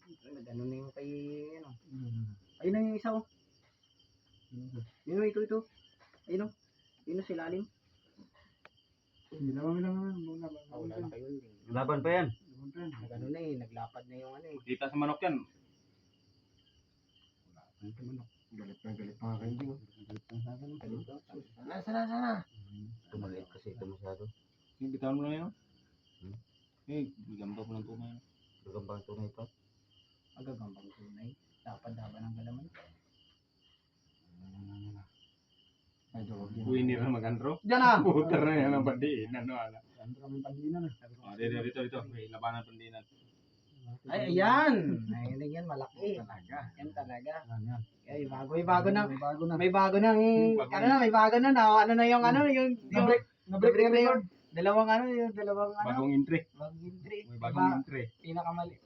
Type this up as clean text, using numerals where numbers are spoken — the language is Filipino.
Nag-ano na yung kay, ano. Ayun na yung isa, oh. Yun, oh, ito. Ayun, oh. Yun, oh, silalim. Wala na kayo. Laban pa yan. Nag-ano na eh, naglapad na yung ano eh. Kita sa manok yan. Galit pa nga kayo din. Sana. Tumaliit kasi ito masyado. Bitawan mo na yun. Bigyan pa po ng tunay. Gagambang tunay pa. Magagambang tunay. Dapat ng galaman. Ay, dawag yan. Uy, hindi na mag-andro. Diyan na! Puter na yan ang pandiinan. Ano. Ano kami pandinan Dito. May labanan pandiinan. Ay, ayan! Ayun yan, malaki. Talaga. Yan talaga. Yan. Ay, may bago na. Bago na. May bago na. May bago na. Ano na yung ano, yung Na-break na yung dalawang ano, yung dalawang ano. Bagong entry. Bagong entry. May bagong entry. Pinakamali.